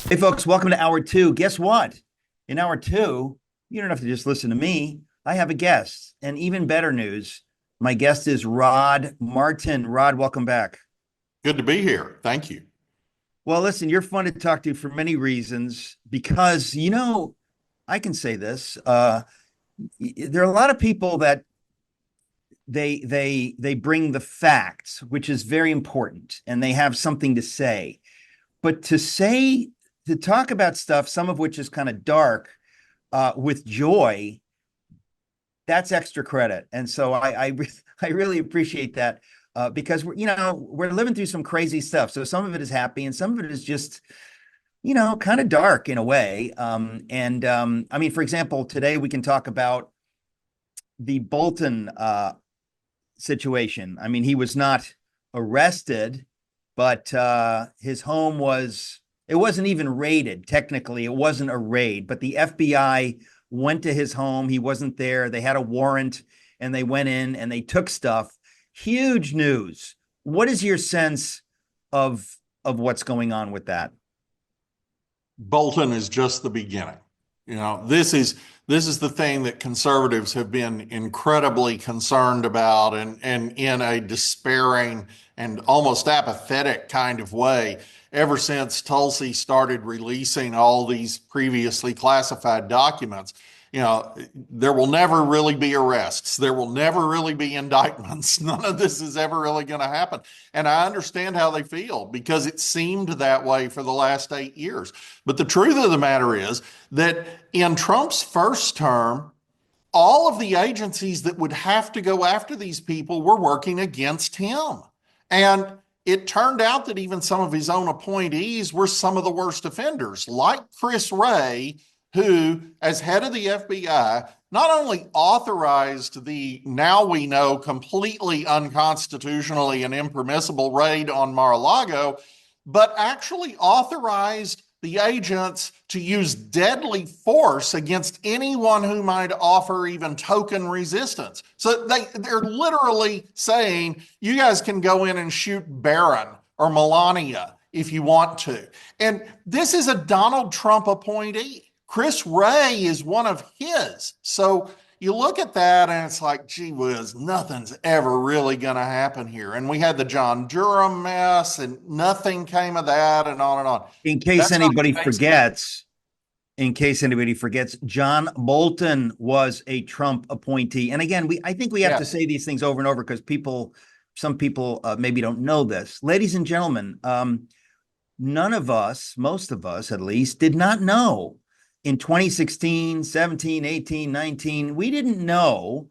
Hey, folks, welcome to hour two. Guess what? In hour two, you don't have to just listen to me. I have a guest, and even better news, my guest is Rod Martin. Rod, welcome back. Good to be here. Thank you. Well, listen, you're fun to talk to for many reasons because, I can say this. There are a lot of people that they bring the facts, which is very important, and they have something to say. But to talk about stuff, some of which is kind of dark, with joy, that's extra credit. And so I really appreciate that, because we're living through some crazy stuff. So some of it is happy, and some of it is just kind of dark in a way. I mean, for example, today we can talk about the Bolton situation. I mean, he was not arrested, but his home was, it wasn't even raided. Technically, it wasn't a raid, but the FBI went to his home. He wasn't there. They had a warrant and they went in and they took stuff. Huge news. What is your sense of what's going on with that? Bolton is just the beginning. This is the thing that conservatives have been incredibly concerned about and in a despairing and almost apathetic kind of way ever since Tulsi started releasing all these previously classified documents. There will never really be arrests. There will never really be indictments. None of this is ever really going to happen. And I understand how they feel because it seemed that way for the last 8 years. But the truth of the matter is that in Trump's first term, all of the agencies that would have to go after these people were working against him. And it turned out that even some of his own appointees were some of the worst offenders, like Chris Wray, who, as head of the FBI, not only authorized the now we know completely unconstitutionally and impermissible raid on Mar-a-Lago, but actually authorized the agents to use deadly force against anyone who might offer even token resistance. So they're literally saying, you guys can go in and shoot Barron or Melania if you want to. And this is a Donald Trump appointee. Chris Wray is one of his. So you look at that and it's like, gee whiz, nothing's ever really going to happen here. And we had the John Durham mess and nothing came of that and on and on. In case That's not anybody the case. forgets, in case anybody forgets, John Bolton was a Trump appointee. And again, I think we have to Yeah. say these things over and over because some people maybe don't know this. Ladies and gentlemen, none of us, most of us at least, did not know in 2016, 17, 18, 19, we didn't know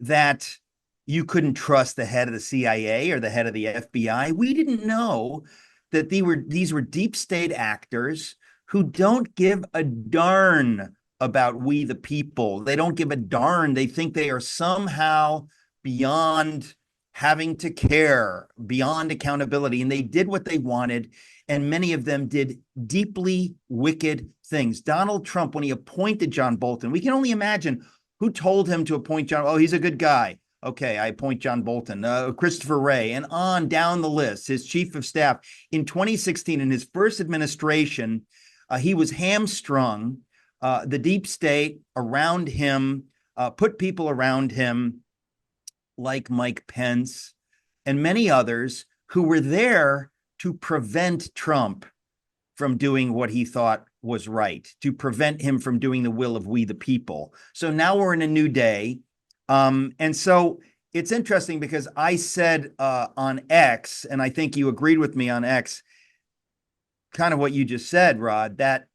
that you couldn't trust the head of the CIA or the head of the FBI. We didn't know that these were deep state actors who don't give a darn about we the people. They don't give a darn. They think they are somehow beyond having to care, beyond accountability. And they did what they wanted. And many of them did deeply wicked things. Donald Trump, when he appointed John Bolton, we can only imagine who told him to appoint John. Oh, he's a good guy. Okay, I appoint John Bolton, Christopher Wray, and on down the list, his chief of staff. In 2016, in his first administration, he was hamstrung. The deep state around him put people around him like Mike Pence and many others who were there to prevent Trump from doing what he thought was right, to prevent him from doing the will of we the people. So now we're in a new day. And so it's interesting because I said on X, and I think you agreed with me on X, kind of what you just said, Rod, that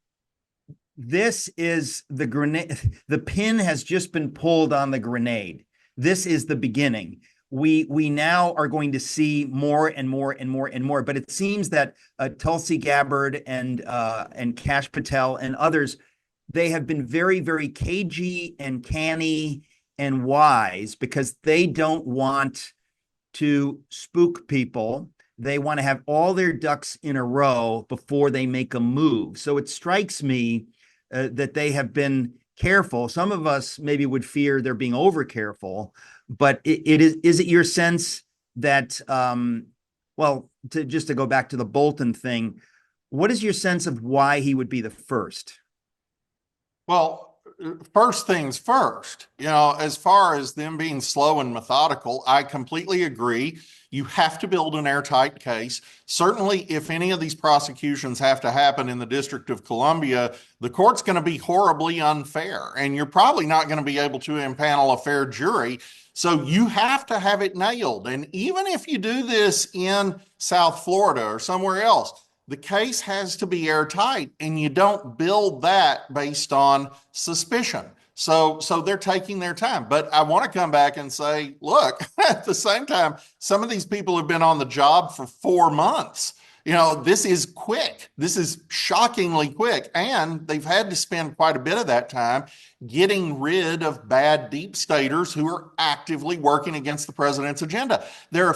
this is the grenade. The pin has just been pulled on the grenade. This is the beginning. We now are going to see more and more and more and more. But it seems that Tulsi Gabbard and Kash Patel and others, they have been very, very cagey and canny and wise because they don't want to spook people. They want to have all their ducks in a row before they make a move. So it strikes me that they have been careful. Some of us maybe would fear they're being over careful, but is it your sense that, well, just to go back to the Bolton thing, What is your sense of why he would be the first? Well, first things first, as far as them being slow and methodical, I completely agree. You have to build an airtight case. Certainly, if any of these prosecutions have to happen in the District of Columbia, the court's going to be horribly unfair, and you're probably not going to be able to impanel a fair jury. So you have to have it nailed. And even if you do this in South Florida or somewhere else, the case has to be airtight, and you don't build that based on suspicion. So they're taking their time. But I want to come back and say, look, at the same time, some of these people have been on the job for 4 months. This is quick. This is shockingly quick. And they've had to spend quite a bit of that time getting rid of bad deep staters who are actively working against the president's agenda. There are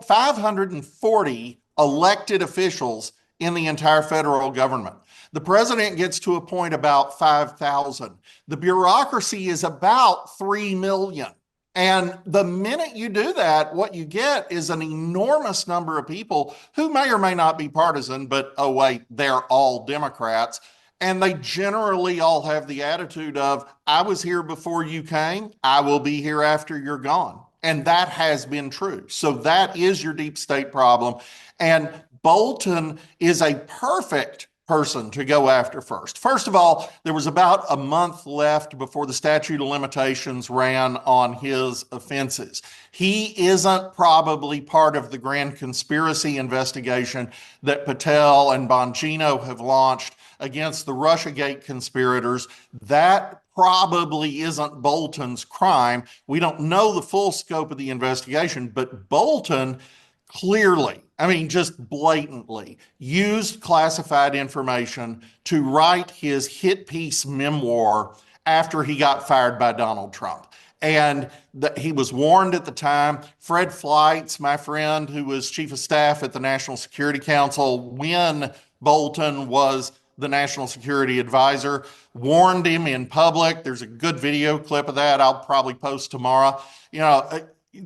540 elected officials in the entire federal government. The president gets to appoint about 5,000. The bureaucracy is about 3 million. And the minute you do that, what you get is an enormous number of people who may or may not be partisan, but oh, wait, they're all Democrats. And they generally all have the attitude of, I was here before you came, I will be here after you're gone. And that has been true. So that is your deep state problem. And Bolton is a perfect person to go after first. First of all, there was about a month left before the statute of limitations ran on his offenses. He isn't probably part of the grand conspiracy investigation that Patel and Bongino have launched against the Russiagate conspirators. That probably isn't Bolton's crime. We don't know the full scope of the investigation, but Bolton clearly, just blatantly used classified information to write his hit piece memoir after he got fired by Donald Trump. And he was warned at the time. Fred Fleitz, my friend, who was chief of staff at the National Security Council when Bolton was the national security advisor, warned him in public. There's a good video clip of that I'll probably post tomorrow.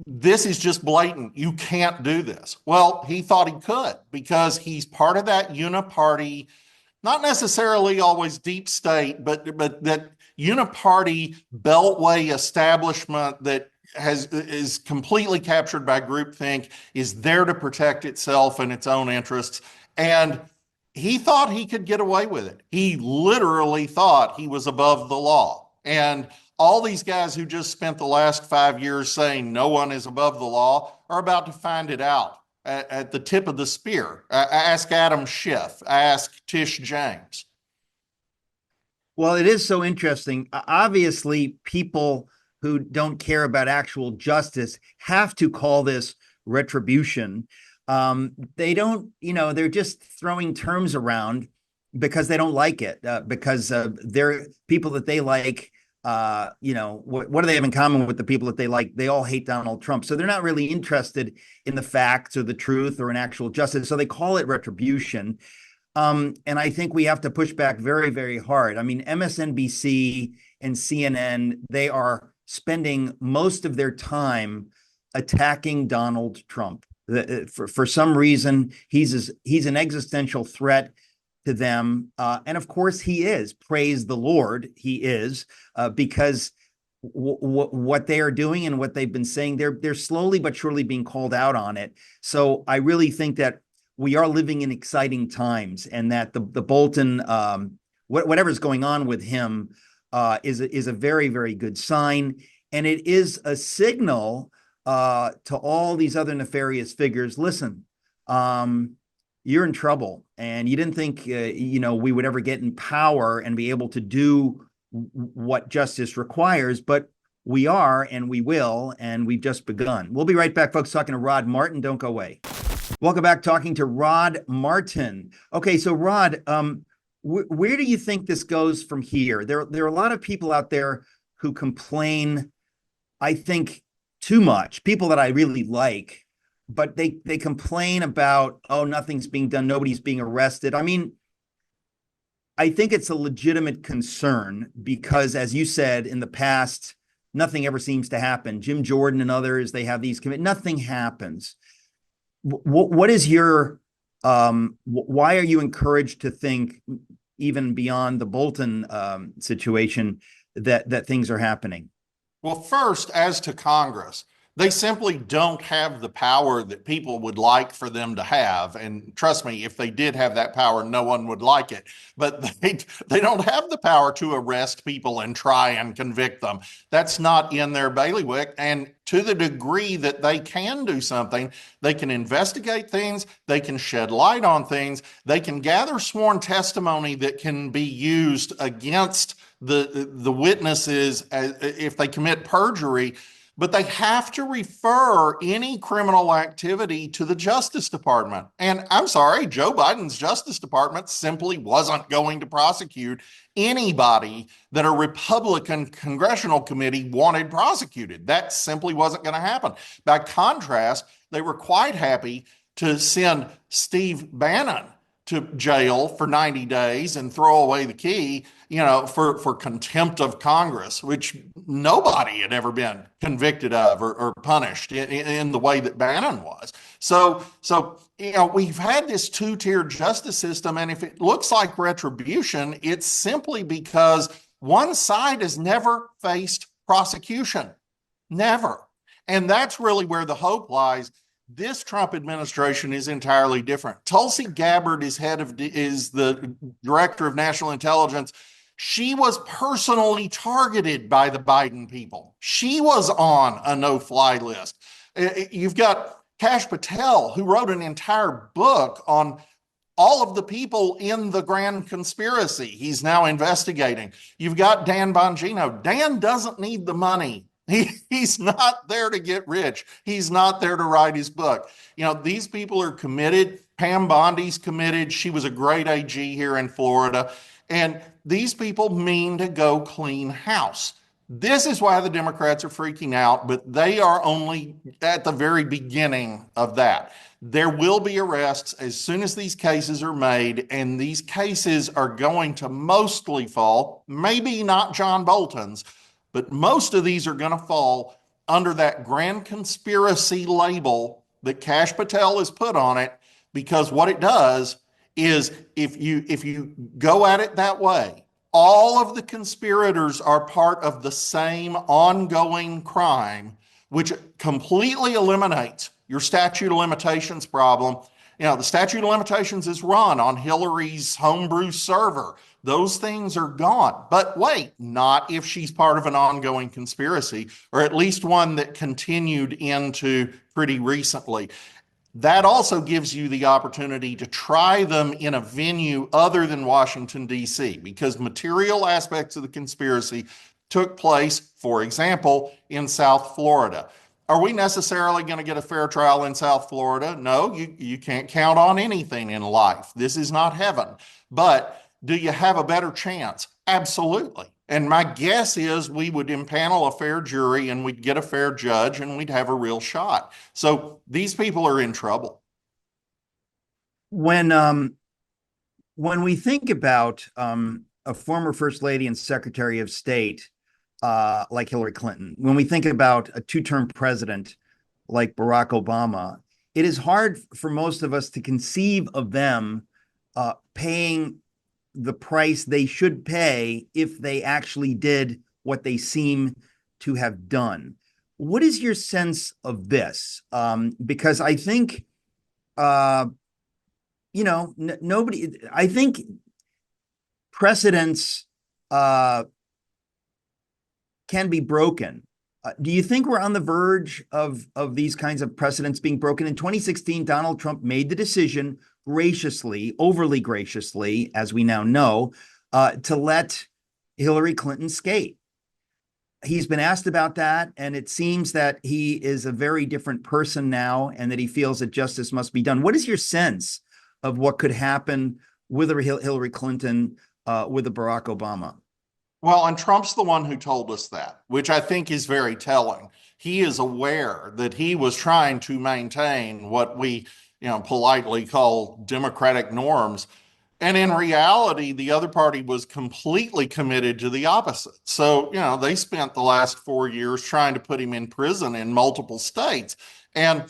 This is just blatant. You can't do this. Well, he thought he could because he's part of that uniparty, not necessarily always deep state, but that uniparty beltway establishment that is completely captured by groupthink, is there to protect itself and its own interests. And he thought he could get away with it. He literally thought he was above the law. And all these guys who just spent the last 5 years saying no one is above the law are about to find it out at the tip of the spear. Ask Adam Schiff. Ask Tish James. Well, it is so interesting. Obviously, people who don't care about actual justice have to call this retribution. They don't, they're just throwing terms around because they don't like it, because they're people that they like. What do they have in common with the people that they like? They all hate Donald Trump. So they're not really interested in the facts or the truth or in actual justice. So they call it retribution. And I think we have to push back very, very hard. MSNBC and CNN, they are spending most of their time attacking Donald Trump. For some reason, he's an existential threat to them. And of course he is, praise the Lord, he is, because what they are doing and what they've been saying, they're slowly but surely being called out on it. So I really think that we are living in exciting times, and that the Bolton, whatever's going on with him, is a very, very good sign. And it is a signal to all these other nefarious figures. Listen, you're in trouble, and you didn't think, we would ever get in power and be able to do what justice requires, but we are, and we will, and we've just begun. We'll be right back, folks, talking to Rod Martin. Don't go away. Welcome back, talking to Rod Martin. Okay, so Rod, where do you think this goes from here? There are a lot of people out there who complain, I think, too much, people that I really like, but they complain about, oh, nothing's being done, nobody's being arrested. I think it's a legitimate concern because, as you said, in the past, nothing ever seems to happen. Jim Jordan and others, they have these nothing happens. What is your Why are you encouraged to think, even beyond the Bolton situation, that things are happening? Well, first, as to Congress, they simply don't have the power that people would like for them to have. And trust me, if they did have that power, no one would like it. But they don't have the power to arrest people and try and convict them. That's not in their bailiwick. And to the degree that they can do something, they can investigate things, they can shed light on things, they can gather sworn testimony that can be used against the witnesses if they commit perjury, but they have to refer any criminal activity to the Justice Department. And I'm sorry, Joe Biden's Justice Department simply wasn't going to prosecute anybody that a Republican congressional committee wanted prosecuted. That simply wasn't going to happen. By contrast, they were quite happy to send Steve Bannon to jail for 90 days and throw away the key, for contempt of Congress, which nobody had ever been convicted of or punished in the way that Bannon was. So, we've had this two-tier justice system, and if it looks like retribution, it's simply because one side has never faced prosecution. Never. And that's really where the hope lies. This Trump administration is entirely different. Tulsi Gabbard is the director of national intelligence. She was personally targeted by the Biden people. She was on a no-fly list. You've got Kash Patel, who wrote an entire book on all of the people in the grand conspiracy. He's now investigating. You've got Dan Bongino. Dan doesn't need the money. He's not there to get rich. He's not there to write his book. These people are committed. Pam Bondi's committed. She was a great AG here in Florida. And these people mean to go clean house. This is why the Democrats are freaking out, but they are only at the very beginning of that. There will be arrests as soon as these cases are made, and these cases are going to mostly fall, maybe not John Bolton's, but most of these are going to fall under that grand conspiracy label that Kash Patel has put on it, because what it does is if you go at it that way, all of the conspirators are part of the same ongoing crime, which completely eliminates your statute of limitations problem. The statute of limitations is run on Hillary's homebrew server. Those things are gone. But wait, not if she's part of an ongoing conspiracy, or at least one that continued into pretty recently. That also gives you the opportunity to try them in a venue other than Washington, D.C., because material aspects of the conspiracy took place, for example, in South Florida. Are we necessarily going to get a fair trial in South Florida? No, you can't count on anything in life. This is not heaven. But do you have a better chance? Absolutely. And my guess is we would impanel a fair jury and we'd get a fair judge and we'd have a real shot. So these people are in trouble. When we think about a former First Lady and Secretary of State like Hillary Clinton, when we think about a two-term president like Barack Obama, it is hard for most of us to conceive of them paying the price they should pay if they actually did what they seem to have done. What is your sense of this? Because I think, nobody, I think precedents can be broken. Do you think we're on the verge of these kinds of precedents being broken? In 2016, Donald Trump made the decision graciously, overly graciously, as we now know, to let Hillary Clinton skate. He's been asked about that, and it seems that he is a very different person now and that he feels that justice must be done. What is your sense of what could happen with a Hillary Clinton, with a Barack Obama? Well, and Trump's the one who told us that, which I think is very telling. He is aware that he was trying to maintain what we politely call democratic norms. And in reality, the other party was completely committed to the opposite. So, they spent the last 4 years trying to put him in prison in multiple states. And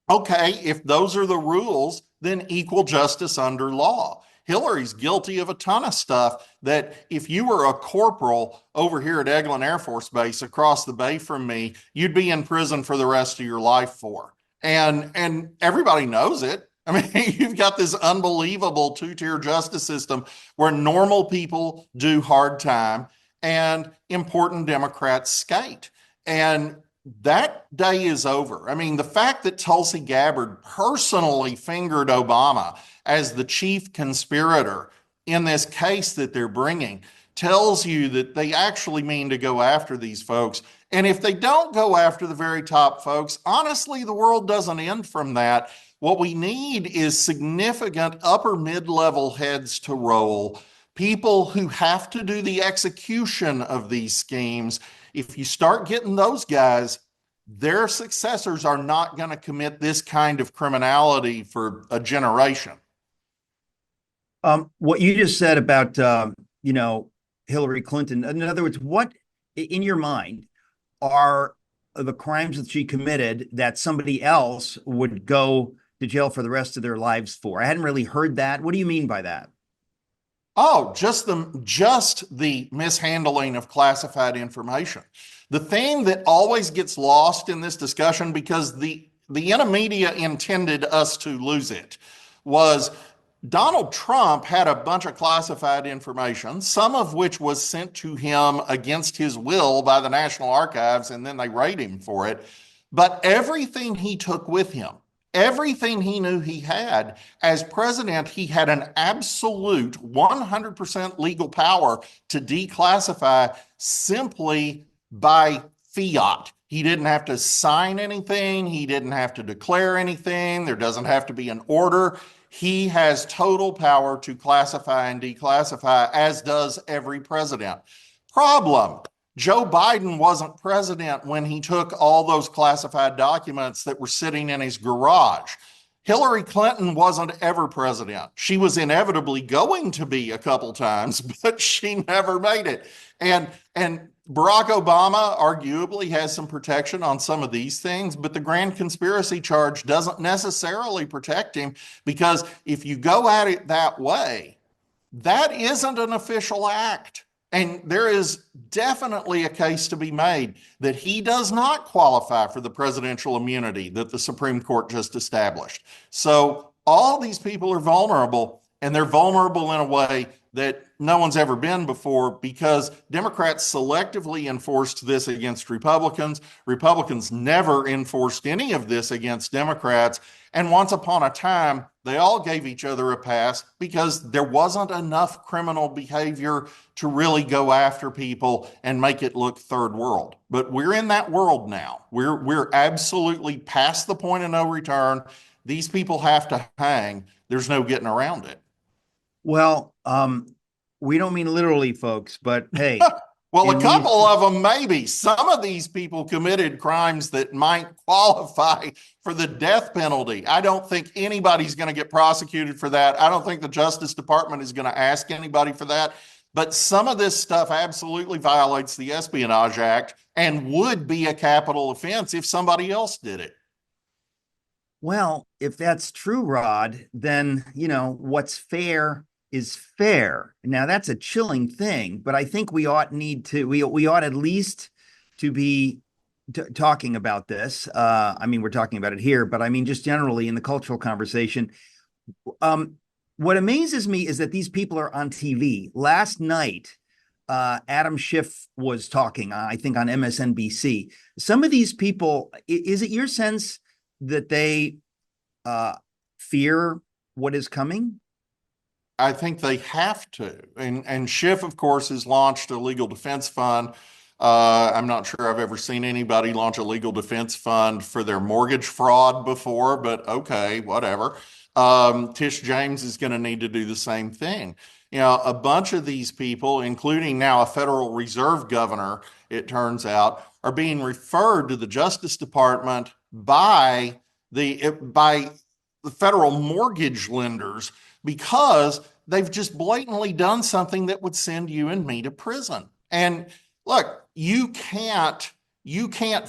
okay, if those are the rules, then equal justice under law. Hillary's guilty of a ton of stuff that if you were a corporal over here at Eglin Air Force Base across the bay from me, you'd be in prison for the rest of your life for. And everybody knows it. I mean, you've got this unbelievable two-tier justice system where normal people do hard time and important Democrats skate. And that day is over. I mean, the fact that Tulsi Gabbard personally fingered Obama as the chief conspirator in this case that they're bringing tells you that they actually mean to go after these folks. And if they don't go after the very top folks, honestly, the world doesn't end from that. What we need is significant upper mid-level heads to roll, people who have to do the execution of these schemes. If you start getting those guys, their successors are not going to commit this kind of criminality for a generation. What you just said about, Hillary Clinton, in other words, what in your mind are the crimes that she committed that somebody else would go to jail for the rest of their lives for? I hadn't really heard that. What do you mean by that? Oh, just the mishandling of classified information. The thing that always gets lost in this discussion, because the media intended us to lose it, was Donald Trump had a bunch of classified information, some of which was sent to him against his will by the National Archives, and then they raid him for it. But everything he took with him, everything he knew he had, as president, he had an absolute 100% legal power to declassify simply by fiat. He didn't have to sign anything. He didn't have to declare anything. There doesn't have to be an order. He has total power to classify and declassify, as does every president. Problem: Joe Biden wasn't president when he took all those classified documents that were sitting in his garage. Hillary Clinton wasn't ever president. She was inevitably going to be a couple times, but she never made it. And Barack Obama arguably has some protection on some of these things, but the grand conspiracy charge doesn't necessarily protect him, because if you go at it that way, that isn't an official act. And there is definitely a case to be made that he does not qualify for the presidential immunity that the Supreme Court just established. So all these people are vulnerable, and they're vulnerable in a way that no one's ever been before, because Democrats selectively enforced this against Republicans. Republicans never enforced any of this against Democrats. And once upon a time, they all gave each other a pass because there wasn't enough criminal behavior to really go after people and make it look third world. But we're in that world now. We're absolutely past the point of no return. These people have to hang. There's no getting around it. Well, we don't mean literally, folks, but hey. Well, a couple of them, maybe. Some of these people committed crimes that might qualify for the death penalty. I don't think anybody's going to get prosecuted for that. I don't think the Justice Department is going to ask anybody for that. But some of this stuff absolutely violates the Espionage Act and would be a capital offense if somebody else did it. Well, if that's true, Rod, then, what's fair is fair. Now, that's a chilling thing, but I think we ought at least to be talking about this. We're talking about it here, but I mean, just generally in the cultural conversation. What amazes me is that these people are on TV. Last night, Adam Schiff was talking, I think, on MSNBC. Some of these people, is it your sense that they fear what is coming? I think they have to. And Schiff, of course, has launched a legal defense fund. I'm not sure I've ever seen anybody launch a legal defense fund for their mortgage fraud before, but okay, whatever. Tish James is going to need to do the same thing. A bunch of these people, including now a Federal Reserve governor, it turns out, are being referred to the Justice Department by the federal mortgage lenders, because they've just blatantly done something that would send you and me to prison. And look, you can't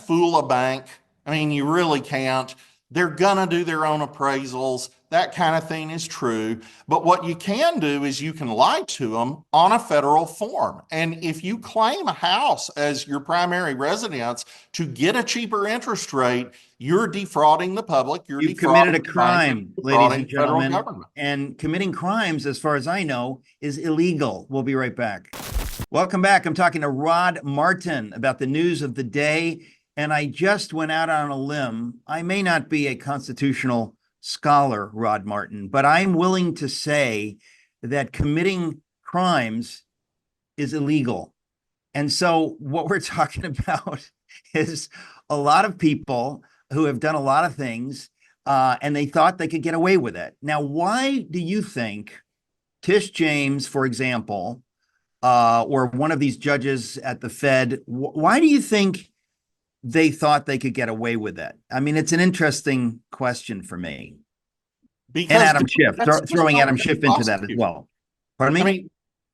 fool a bank. I mean, you really can't. They're going to do their own appraisals. That kind of thing is true. But what you can do is you can lie to them on a federal form. And if you claim a house as your primary residence to get a cheaper interest rate, you're defrauding the public, you're You've committed defrauding a the bank, you're crime, ladies defrauding and the federal gentlemen. government. And committing crimes, as far as I know, is illegal. We'll be right back. Welcome back. I'm talking to Rod Martin about the news of the day. And I just went out on a limb. I may not be a constitutional scholar, Rod Martin, but I'm willing to say that committing crimes is illegal. And so what we're talking about is a lot of people who have done a lot of things, and they thought they could get away with it. Now, why do you think Tish James, for example, or one of these judges at the Fed, why do you think they thought they could get away with it? I mean, it's an interesting question for me. Because and Adam Schiff, throwing Adam Schiff into that as prosecuted. well. Pardon me?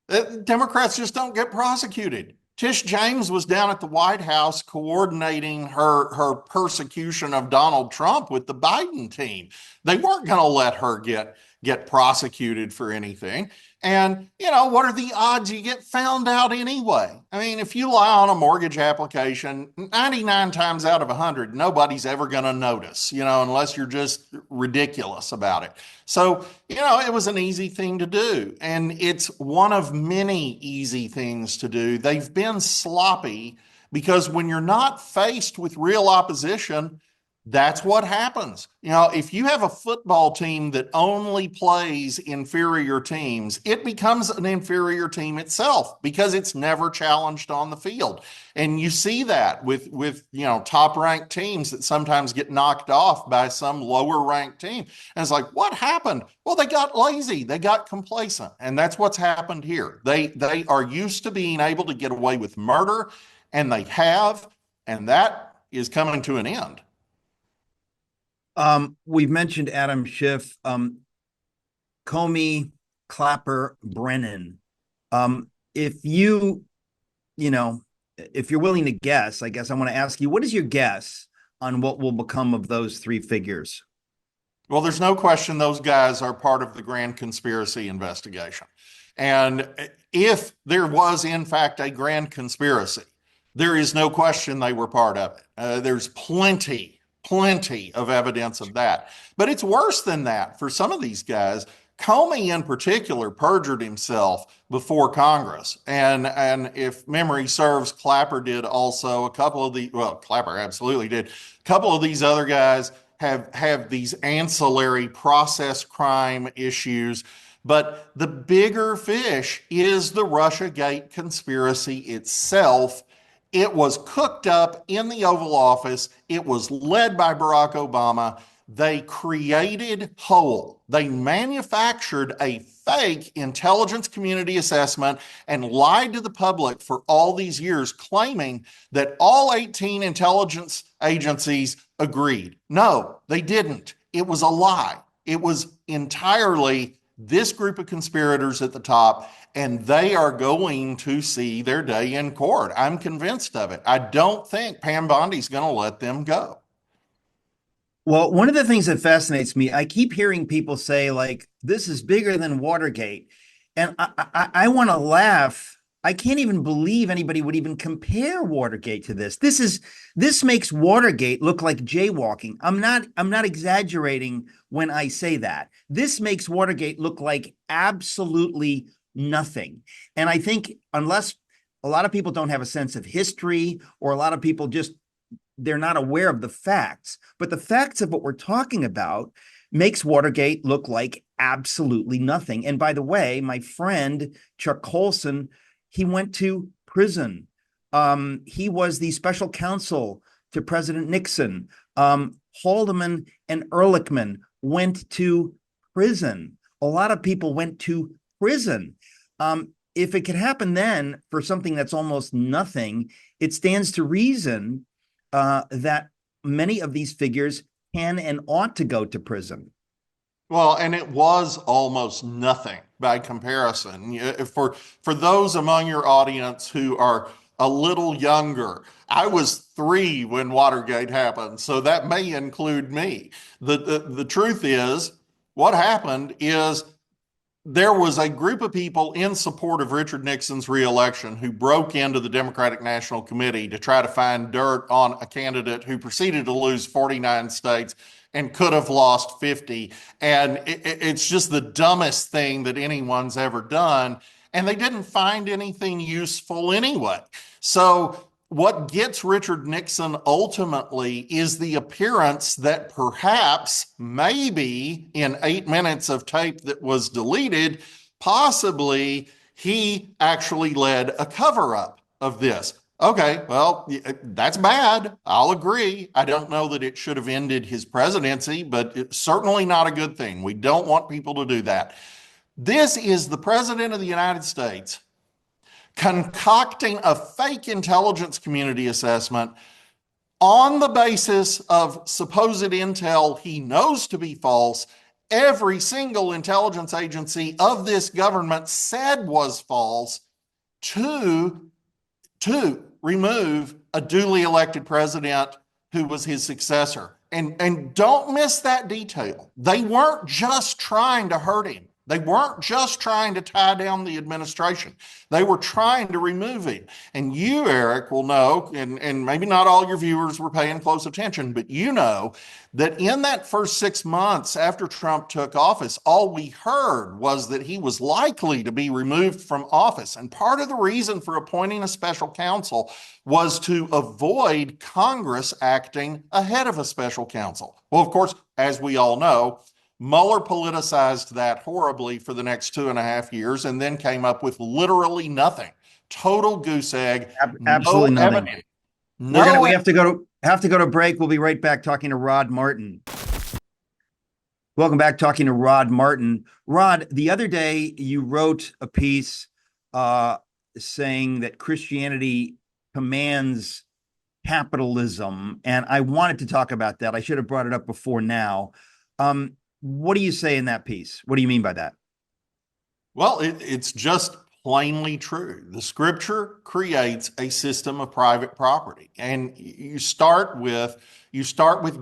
I mean, Democrats just don't get prosecuted. Tish James was down at the White House coordinating her persecution of Donald Trump with the Biden team. They weren't going to let her get prosecuted for anything. And, you know, what are the odds you get found out anyway? I mean, if you lie on a mortgage application, 99 times out of 100, nobody's ever going to notice, you know, unless you're just ridiculous about it. So, you know, it was an easy thing to do. And it's one of many easy things to do. They've been sloppy because when you're not faced with real opposition, that's what happens. You know, if you have a football team that only plays inferior teams, it becomes an inferior team itself because it's never challenged on the field. And you see that with you know, top ranked teams that sometimes get knocked off by some lower ranked team. And it's like, what happened? Well, they got lazy, they got complacent. And that's what's happened here. They are used to being able to get away with murder, and they have, and that is coming to an end. We've mentioned Adam Schiff, Comey, Clapper, Brennan. If you know, if you're willing to guess, I guess I want to ask you, what is your guess on what will become of those three figures? Well, there's no question those guys are part of the grand conspiracy investigation. And if there was, in fact, a grand conspiracy, there is no question they were part of it. There's plenty of evidence of that. But it's worse than that for some of these guys. Comey in particular perjured himself before Congress. And if memory serves, Clapper did also. A couple of the, well, Clapper absolutely did. A couple of these other guys have these ancillary process crime issues. But the bigger fish is the Russiagate conspiracy itself. It was cooked up in the Oval Office. It was led by Barack Obama. They created whole. They manufactured a fake intelligence community assessment and lied to the public for all these years, claiming that all 18 intelligence agencies agreed. No, they didn't. It was a lie. It was entirely this group of conspirators at the top, and they are going to see their day in court. I'm convinced of it. I don't think Pam Bondi's going to let them go. Well, one of the things that fascinates me, I keep hearing people say, like, this is bigger than Watergate. And I want to laugh. I can't even believe anybody would even compare Watergate to this. This makes Watergate look like jaywalking. I'm not exaggerating when I say that. This makes Watergate look like absolutely nothing. And I think unless a lot of people don't have a sense of history, or a lot of people just, they're not aware of the facts, but the facts of what we're talking about makes Watergate look like absolutely nothing. And by the way, my friend Chuck Colson, he went to prison. He was the special counsel to President Nixon. Haldeman and Ehrlichman went to prison. A lot of people went to prison. If it could happen then for something that's almost nothing, it stands to reason that many of these figures can and ought to go to prison. Well, and it was almost nothing by comparison. For those among your audience who are a little younger. I was 3 when Watergate happened, so that may include me. The truth is, what happened is there was a group of people in support of Richard Nixon's reelection who broke into the Democratic National Committee to try to find dirt on a candidate who proceeded to lose 49 states and could have lost 50. And it's just the dumbest thing that anyone's ever done. And they didn't find anything useful anyway. So what gets Richard Nixon ultimately is the appearance that perhaps, maybe in 8 minutes of tape that was deleted, possibly he actually led a cover up of this. Okay, well, that's bad. I'll agree. I don't know that it should have ended his presidency, but it's certainly not a good thing. We don't want people to do that. This is the president of the United States concocting a fake intelligence community assessment on the basis of supposed intel he knows to be false. Every single intelligence agency of this government said was false to remove a duly elected president who was his successor. And don't miss that detail. They weren't just trying to hurt him. They weren't just trying to tie down the administration. They were trying to remove him. And you, Eric, will know, and maybe not all your viewers were paying close attention, but you know that in that first 6 months after Trump took office, all we heard was that he was likely to be removed from office. And part of the reason for appointing a special counsel was to avoid Congress acting ahead of a special counsel. Well, of course, as we all know, Mueller politicized that horribly for the next 2.5 years and then came up with literally nothing. Total goose egg. Absolutely no nothing. evidence. We have to go to break. We'll be right back talking to Rod Martin. Welcome back, talking to Rod Martin. Rod, the other day you wrote a piece saying that Christianity commands capitalism, and I wanted to talk about that. I should have brought it up before now. What do you say in that piece? What do you mean by that? Well, it's just plainly true. The scripture creates a system of private property, and you start with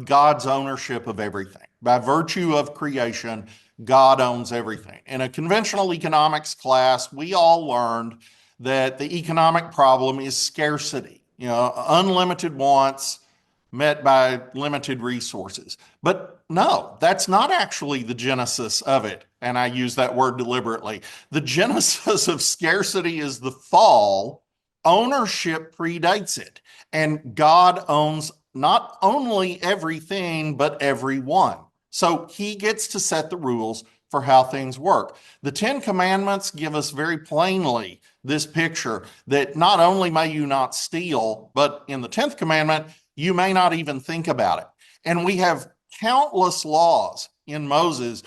God's ownership of everything. By virtue of creation, God owns everything. In a conventional economics class, we all learned that the economic problem is scarcity, unlimited wants met by limited resources. But no, that's not actually the genesis of it. And I use that word deliberately. The genesis of scarcity is the fall. Ownership predates it. And God owns not only everything, but everyone. So he gets to set the rules for how things work. The 10 Commandments give us very plainly this picture that not only may you not steal, but in the 10th commandment, you may not even think about it. And we have countless laws in Moses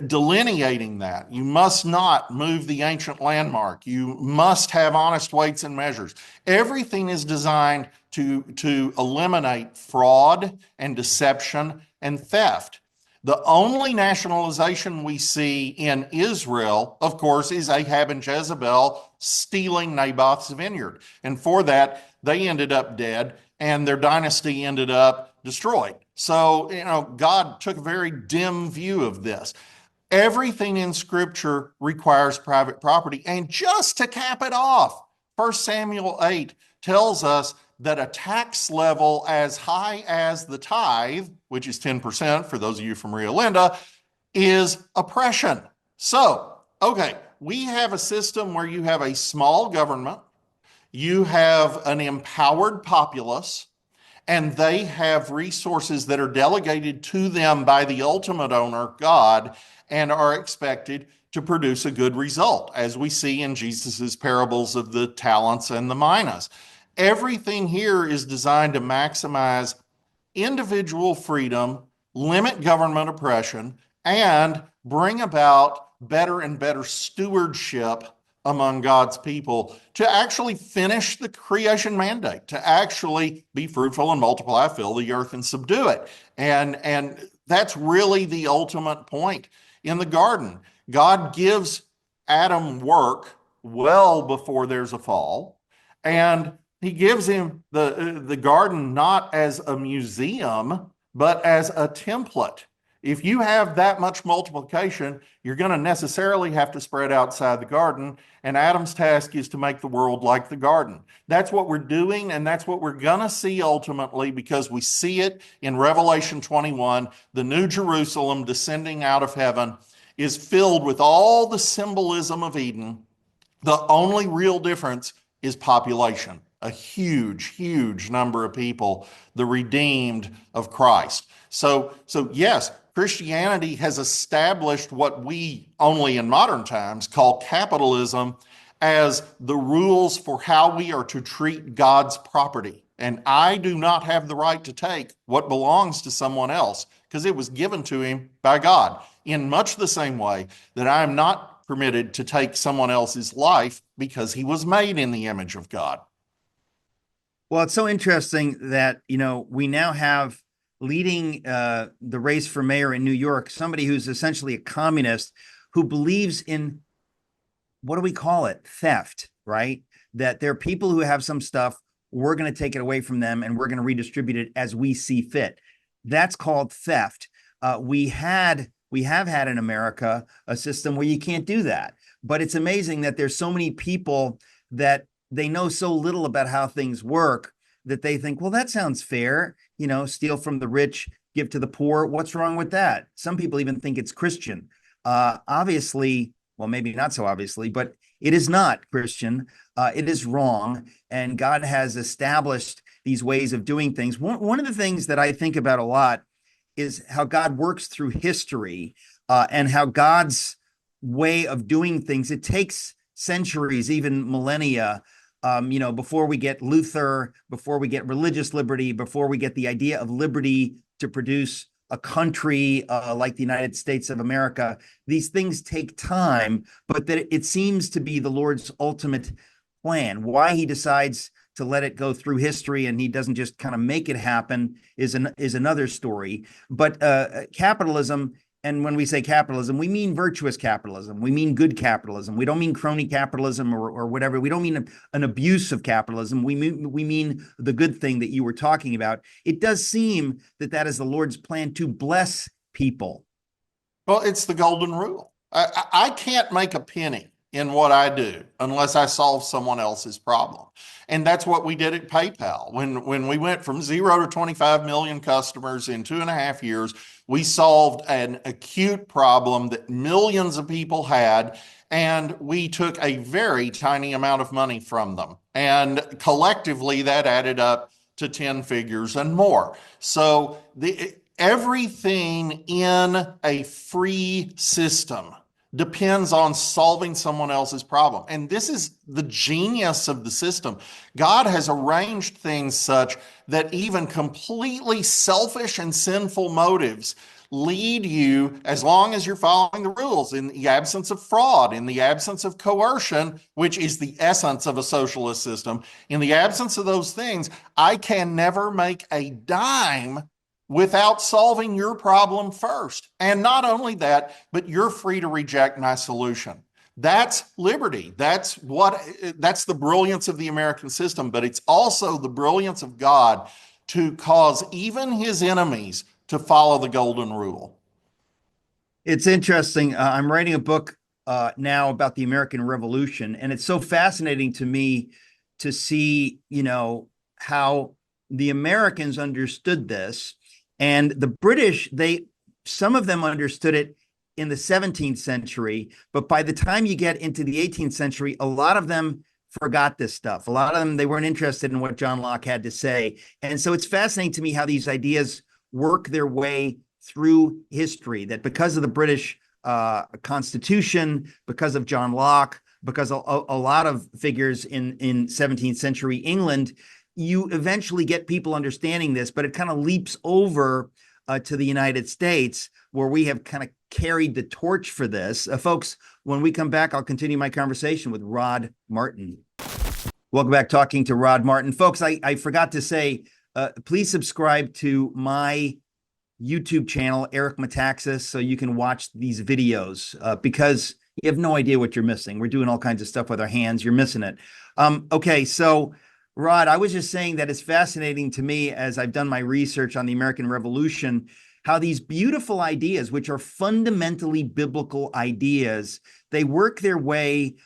delineating that. You must not move the ancient landmark. You must have honest weights and measures. Everything is designed to eliminate fraud and deception and theft. The only nationalization we see in Israel, of course, is Ahab and Jezebel stealing Naboth's vineyard. And for that, they ended up dead and their dynasty ended up destroyed. So, God took a very dim view of this. Everything in Scripture requires private property. And just to cap it off, 1 Samuel 8 tells us that a tax level as high as the tithe, which is 10% for those of you from Rio Linda, is oppression. So, okay, we have a system where you have a small government, you have an empowered populace, and they have resources that are delegated to them by the ultimate owner, God, and are expected to produce a good result, as we see in Jesus's parables of the talents and the minas. Everything here is designed to maximize individual freedom, limit government oppression, and bring about better and better stewardship among God's people to actually finish the creation mandate, to actually be fruitful and multiply, fill the earth and subdue it. And that's really the ultimate point in the garden. God gives Adam work well before there's a fall, and He gives him the garden not as a museum, but as a template. If you have that much multiplication, you're going to necessarily have to spread outside the garden. And Adam's task is to make the world like the garden. That's what we're doing, and that's what we're going to see ultimately, because we see it in Revelation 21. The New Jerusalem descending out of heaven is filled with all the symbolism of Eden. The only real difference is population. A huge, huge number of people, the redeemed of Christ. So yes, Christianity has established what we only in modern times call capitalism as the rules for how we are to treat God's property. And I do not have the right to take what belongs to someone else because it was given to him by God, in much the same way that I am not permitted to take someone else's life because he was made in the image of God. Well, it's so interesting that, we now have leading the race for mayor in New York, somebody who's essentially a communist who believes in, what do we call it? Theft, right? That there are people who have some stuff, we're going to take it away from them and we're going to redistribute it as we see fit. That's called theft. We have had in America a system where you can't do that. But it's amazing that there's so many people that they know so little about how things work that they think, well, that sounds fair. Steal from the rich, give to the poor. What's wrong with that? Some people even think it's Christian. Obviously, well, maybe not so obviously, but it is not Christian. It is wrong. And God has established these ways of doing things. One of the things that I think about a lot is how God works through history and how God's way of doing things, it takes centuries, even millennia, before we get Luther, before we get religious liberty, before we get the idea of liberty to produce a country like the United States of America. These things take time, but that it seems to be the Lord's ultimate plan. Why he decides to let it go through history and he doesn't just kind of make it happen is another story. But capitalism, and when we say capitalism, we mean virtuous capitalism. We mean good capitalism. We don't mean crony capitalism or whatever. We don't mean an abuse of capitalism. We mean the good thing that you were talking about. It does seem that is the Lord's plan to bless people. Well, it's the golden rule. I can't make a penny in what I do unless I solve someone else's problem. And that's what we did at PayPal. When we went from 0 to 25 million customers in 2.5 years, we solved an acute problem that millions of people had, and we took a very tiny amount of money from them. And collectively, that added up to 10 figures and more. So everything in a free system depends on solving someone else's problem. And this is the genius of the system. God has arranged things such that even completely selfish and sinful motives lead you, as long as you're following the rules, in the absence of fraud, in the absence of coercion, which is the essence of a socialist system. In the absence of those things, I can never make a dime without solving your problem first. And not only that, but you're free to reject my solution. That's liberty. That's the brilliance of the American system, but it's also the brilliance of God to cause even his enemies to follow the golden rule. It's interesting. I'm writing a book now about the American Revolution, and it's so fascinating to me to see, how the Americans understood this. And the British, some of them understood it in the 17th century, but by the time you get into the 18th century, a lot of them forgot this stuff. A lot of them, they weren't interested in what John Locke had to say. And so it's fascinating to me how these ideas work their way through history, that because of the British Constitution, because of John Locke, because a lot of figures in 17th century England, you eventually get people understanding this, but it kind of leaps over to the United States, where we have kind of carried the torch for this. Folks, when we come back, I'll continue my conversation with Rod Martin. Welcome back, talking to Rod Martin. Folks, I forgot to say, please subscribe to my YouTube channel, Eric Metaxas, so you can watch these videos because you have no idea what you're missing. We're doing all kinds of stuff with our hands. You're missing it. Okay, so Rod, I was just saying that it's fascinating to me as I've done my research on the American Revolution, how these beautiful ideas, which are fundamentally biblical ideas, they work their way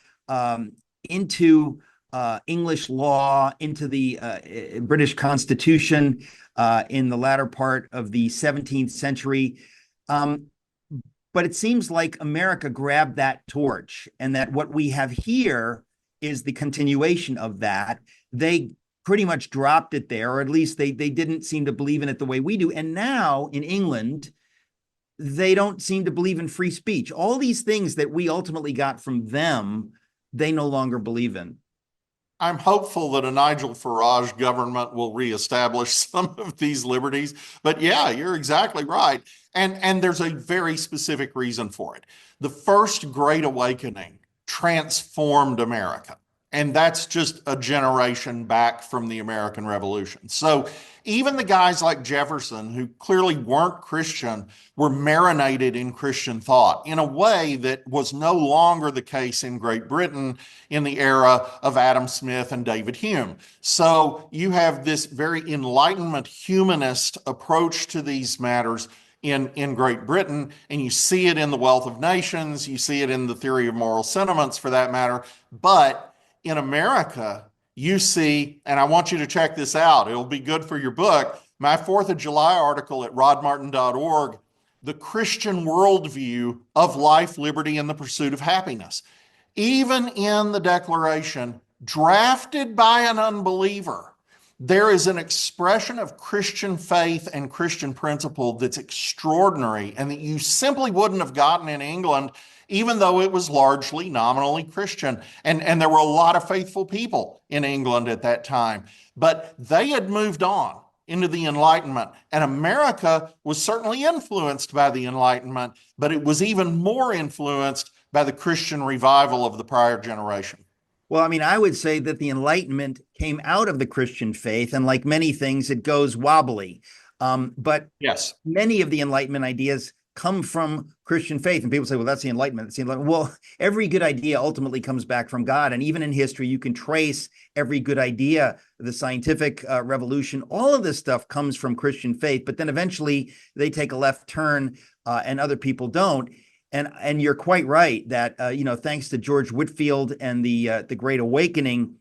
into English law, into the British Constitution in the latter part of the 17th century. Um, but it seems like America grabbed that torch, and that what we have here is the continuation of that. They pretty much dropped it there, or at least they didn't seem to believe in it the way we do. And now in England, they don't seem to believe in free speech. All these things that we ultimately got from them, they no longer believe in. I'm hopeful that a Nigel Farage government will reestablish some of these liberties. But yeah, you're exactly right. And there's a very specific reason for it. The First Great Awakening transformed America. And that's just a generation back from the American Revolution. So even the guys like Jefferson, who clearly weren't Christian, were marinated in Christian thought in a way that was no longer the case in Great Britain in the era of Adam Smith and David Hume. So you have this very Enlightenment humanist approach to these matters in Great Britain, and you see it in the Wealth of Nations, you see it in the Theory of Moral Sentiments for that matter, but in America, you see, and I want you to check this out, it'll be good for your book, my 4th of July article at rodmartin.org, The Christian Worldview of Life, Liberty, and the Pursuit of Happiness. Even in the Declaration, drafted by an unbeliever, there is an expression of Christian faith and Christian principle that's extraordinary and that you simply wouldn't have gotten in England, even though it was largely nominally Christian. And there were a lot of faithful people in England at that time, but they had moved on into the Enlightenment. And America was certainly influenced by the Enlightenment, but it was even more influenced by the Christian revival of the prior generation. Well, I mean, I would say that the Enlightenment came out of the Christian faith, and like many things, it goes wobbly. But Yes. many of the Enlightenment ideas come from Christian faith. And people say, well, that's the Enlightenment. It's the Enlightenment. Well, every good idea ultimately comes back from God. And even in history, you can trace every good idea, the scientific revolution, all of this stuff comes from Christian faith. But then eventually they take a left turn and other people don't. And you're quite right that thanks to George Whitefield and the Great Awakening,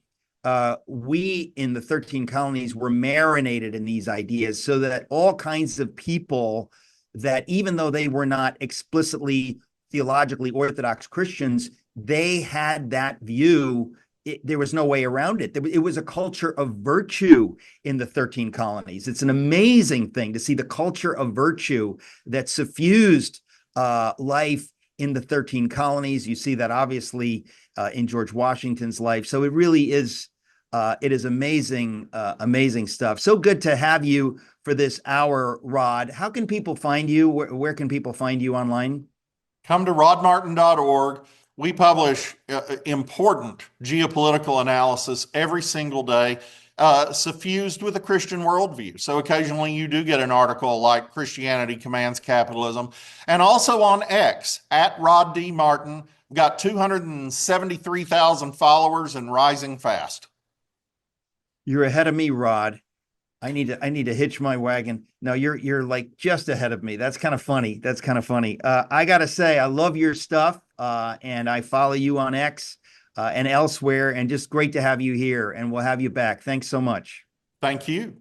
we in the 13 colonies were marinated in these ideas, so that all kinds of people that, even though they were not explicitly theologically orthodox Christians, they had that view. There was no way around it. It was a culture of virtue in the 13 colonies. It's an amazing thing to see the culture of virtue that suffused life in the 13 colonies. You see that obviously in George Washington's life. So it really is, it is amazing, amazing stuff. So good to have you for this hour, Rod. How can people find you? Where can people find you online? Come to rodmartin.org. We publish important geopolitical analysis every single day, suffused with a Christian worldview. So occasionally you do get an article like Christianity Commands Capitalism. And also on X, at Rod D. Martin. We've got 273,000 followers and rising fast. You're ahead of me, Rod. I need to hitch my wagon. No, you're like just ahead of me. That's kind of funny. That's kind of funny. I gotta say, I love your stuff, and I follow you on X and elsewhere. And just great to have you here. And we'll have you back. Thanks so much. Thank you.